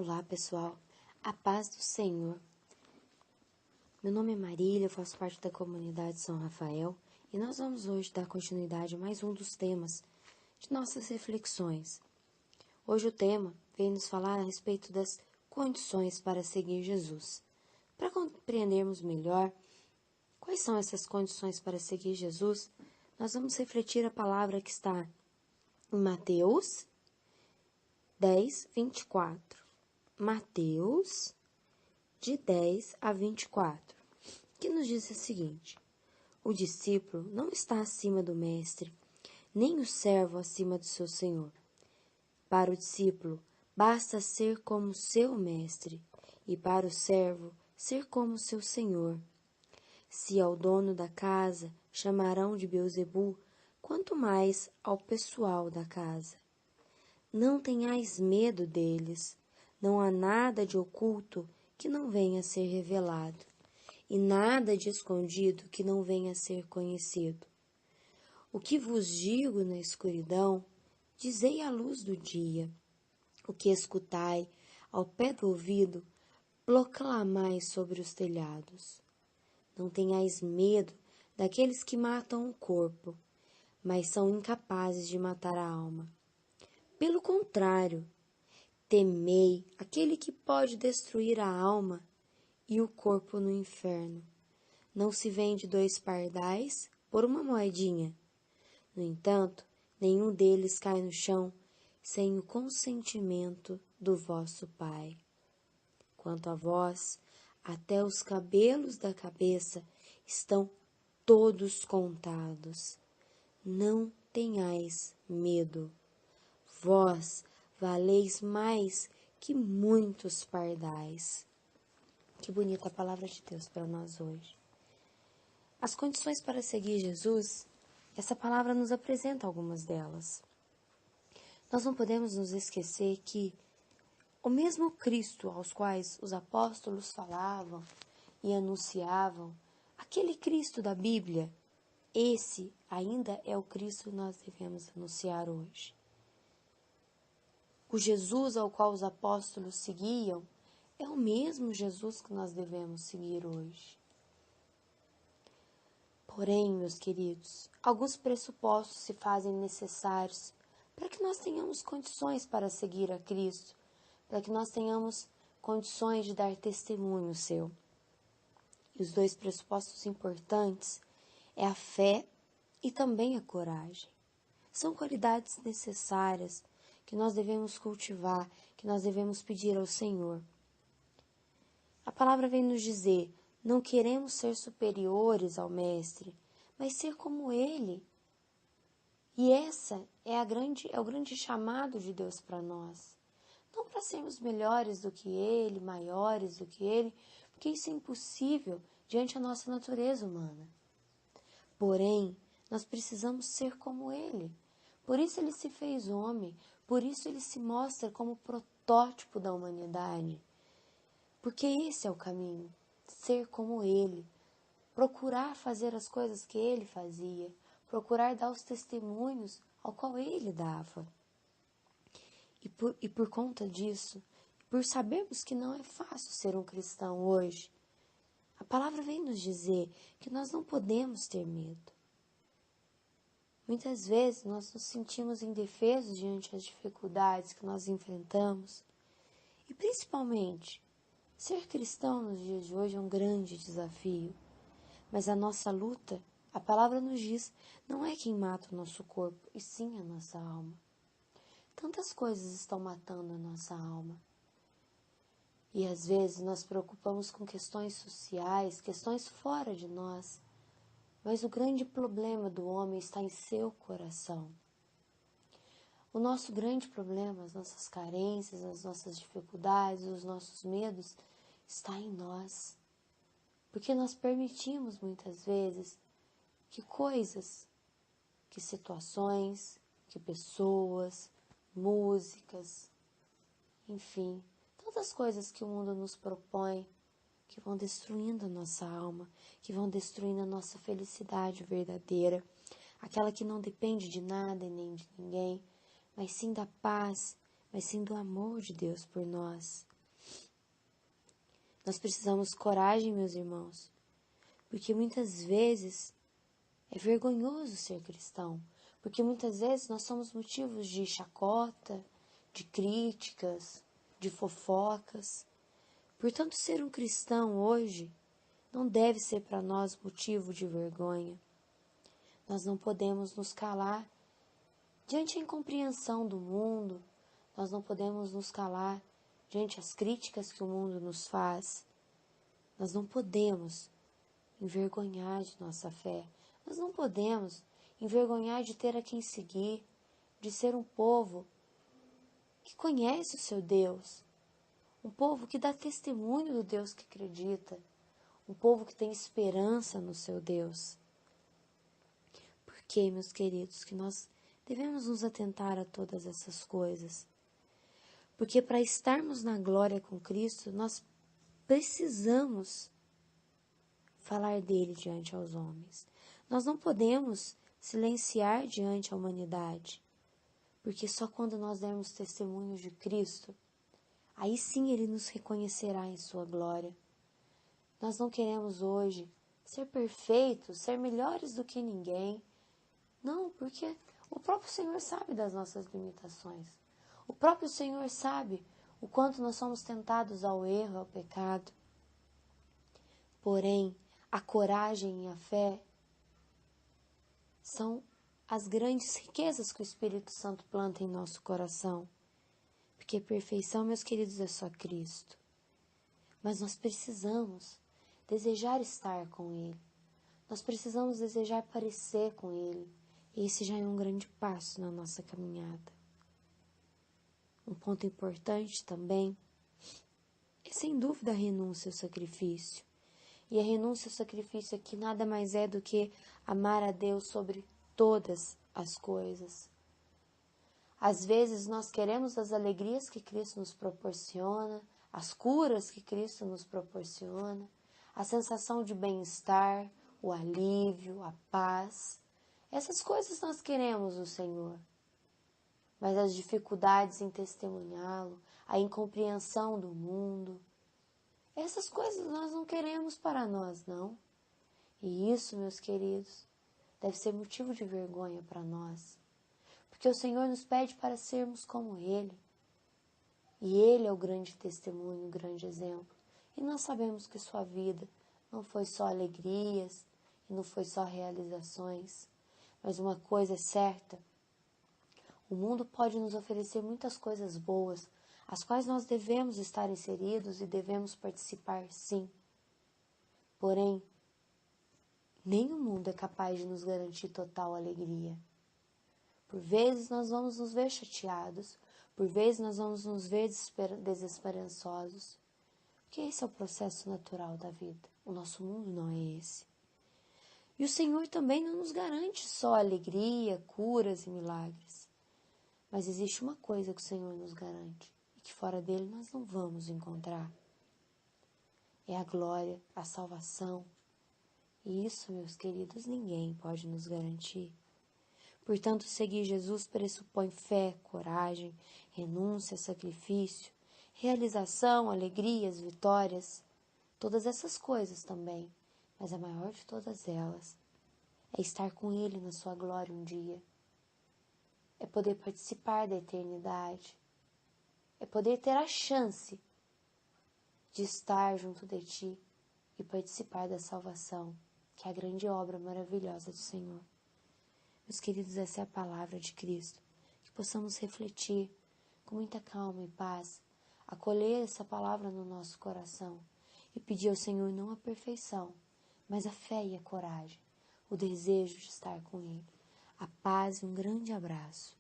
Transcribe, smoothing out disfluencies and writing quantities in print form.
Olá pessoal, a paz do Senhor. Meu nome é Marília, eu faço parte da comunidade São Rafael e nós vamos hoje dar continuidade a mais um dos temas de nossas reflexões. Hoje o tema vem nos falar a respeito das condições para seguir Jesus. Para compreendermos melhor quais são essas condições para seguir Jesus, nós vamos refletir a palavra que está em Mateus 10, 24. Mateus, de 10 a 24, que nos diz o seguinte: o discípulo não está acima do mestre, nem o servo acima do seu senhor. Para o discípulo, basta ser como seu mestre, e para o servo, ser como seu senhor. Se ao dono da casa chamarão de Beelzebul, quanto mais ao pessoal da casa. Não tenhais medo deles. Não há nada de oculto que não venha a ser revelado, e nada de escondido que não venha a ser conhecido. O que vos digo na escuridão, dizei à luz do dia. O que escutai ao pé do ouvido, proclamai sobre os telhados. Não tenhais medo daqueles que matam o corpo, mas são incapazes de matar a alma. Pelo contrário, temei aquele que pode destruir a alma e o corpo no inferno. Não se vende 2 pardais por uma moedinha. No entanto, nenhum deles cai no chão sem o consentimento do vosso Pai. Quanto a vós, até os cabelos da cabeça estão todos contados. Não tenhais medo. Vós valeis mais que muitos pardais. Que bonita a palavra de Deus para nós hoje. As condições para seguir Jesus, essa palavra nos apresenta algumas delas. Nós não podemos nos esquecer que o mesmo Cristo aos quais os apóstolos falavam e anunciavam, aquele Cristo da Bíblia, esse ainda é o Cristo que nós devemos anunciar hoje. O Jesus ao qual os apóstolos seguiam é o mesmo Jesus que nós devemos seguir hoje. Porém, meus queridos, alguns pressupostos se fazem necessários para que nós tenhamos condições para seguir a Cristo, para que nós tenhamos condições de dar testemunho seu. E os 2 pressupostos importantes é a fé e também a coragem. São qualidades necessárias que nós devemos cultivar, que nós devemos pedir ao Senhor. A palavra vem nos dizer, não queremos ser superiores ao Mestre, mas ser como Ele. E essa é o grande chamado de Deus para nós. Não para sermos melhores do que Ele, maiores do que Ele, porque isso é impossível diante da nossa natureza humana. Porém, nós precisamos ser como Ele. Por isso Ele se fez homem, por isso Ele se mostra como protótipo da humanidade. Porque esse é o caminho, ser como Ele, procurar fazer as coisas que Ele fazia, procurar dar os testemunhos ao qual Ele dava. E por conta disso, por sabermos que não é fácil ser um cristão hoje, a palavra vem nos dizer que nós não podemos ter medo. Muitas vezes nós nos sentimos indefesos diante das dificuldades que nós enfrentamos. E principalmente, ser cristão nos dias de hoje é um grande desafio. Mas a nossa luta, a palavra nos diz, não é quem mata o nosso corpo, e sim a nossa alma. Tantas coisas estão matando a nossa alma. E às vezes nós preocupamos com questões sociais, questões fora de nós. Mas o grande problema do homem está em seu coração. O nosso grande problema, as nossas carências, as nossas dificuldades, os nossos medos, está em nós. Porque nós permitimos muitas vezes que coisas, que situações, que pessoas, músicas, enfim, tantas coisas que o mundo nos propõe, que vão destruindo a nossa alma, que vão destruindo a nossa felicidade verdadeira, aquela que não depende de nada e nem de ninguém, mas sim da paz, mas sim do amor de Deus por nós. Nós precisamos de coragem, meus irmãos, porque muitas vezes é vergonhoso ser cristão, porque muitas vezes nós somos motivos de chacota, de críticas, de fofocas. Portanto, ser um cristão hoje não deve ser para nós motivo de vergonha. Nós não podemos nos calar diante da incompreensão do mundo, nós não podemos nos calar diante as críticas que o mundo nos faz. Nós não podemos envergonhar de nossa fé. Nós não podemos envergonhar de ter a quem seguir, de ser um povo que conhece o seu Deus, um povo que dá testemunho do Deus que acredita, um povo que tem esperança no seu Deus. Por que, meus queridos, que nós devemos nos atentar a todas essas coisas? Porque para estarmos na glória com Cristo, nós precisamos falar dele diante aos homens. Nós não podemos silenciar diante a humanidade, porque só quando nós dermos testemunhos de Cristo, aí sim ele nos reconhecerá em sua glória. Nós não queremos hoje ser perfeitos, ser melhores do que ninguém. Não, porque o próprio Senhor sabe das nossas limitações. O próprio Senhor sabe o quanto nós somos tentados ao erro, ao pecado. Porém, a coragem e a fé são as grandes riquezas que o Espírito Santo planta em nosso coração. Porque perfeição, meus queridos, é só Cristo. Mas nós precisamos desejar estar com Ele. Nós precisamos desejar parecer com Ele. E esse já é um grande passo na nossa caminhada. Um ponto importante também é, sem dúvida, a renúncia ao sacrifício. E a renúncia ao sacrifício aqui nada mais é do que amar a Deus sobre todas as coisas. Às vezes nós queremos as alegrias que Cristo nos proporciona, as curas que Cristo nos proporciona, a sensação de bem-estar, o alívio, a paz. Essas coisas nós queremos do Senhor. Mas as dificuldades em testemunhá-lo, a incompreensão do mundo, essas coisas nós não queremos para nós, não. E isso, meus queridos, deve ser motivo de vergonha para nós. Porque o Senhor nos pede para sermos como Ele. E Ele é o grande testemunho, o grande exemplo. E nós sabemos que sua vida não foi só alegrias e não foi só realizações. Mas uma coisa é certa, o mundo pode nos oferecer muitas coisas boas, as quais nós devemos estar inseridos e devemos participar, sim. Porém, nem o mundo é capaz de nos garantir total alegria. Por vezes nós vamos nos ver chateados, por vezes nós vamos nos ver desesperançosos, porque esse é o processo natural da vida. O nosso mundo não é esse. E o Senhor também não nos garante só alegria, curas e milagres. Mas existe uma coisa que o Senhor nos garante, e que fora dele nós não vamos encontrar. É a glória, a salvação. E isso, meus queridos, ninguém pode nos garantir. Portanto, seguir Jesus pressupõe fé, coragem, renúncia, sacrifício, realização, alegrias, vitórias, todas essas coisas também. Mas a maior de todas elas é estar com Ele na sua glória um dia. É poder participar da eternidade. É poder ter a chance de estar junto de Ti e participar da salvação, que é a grande obra maravilhosa do Senhor. Meus queridos, essa é a palavra de Cristo. Que possamos refletir com muita calma e paz, acolher essa palavra no nosso coração e pedir ao Senhor não a perfeição, mas a fé e a coragem, o desejo de estar com Ele. A paz e um grande abraço.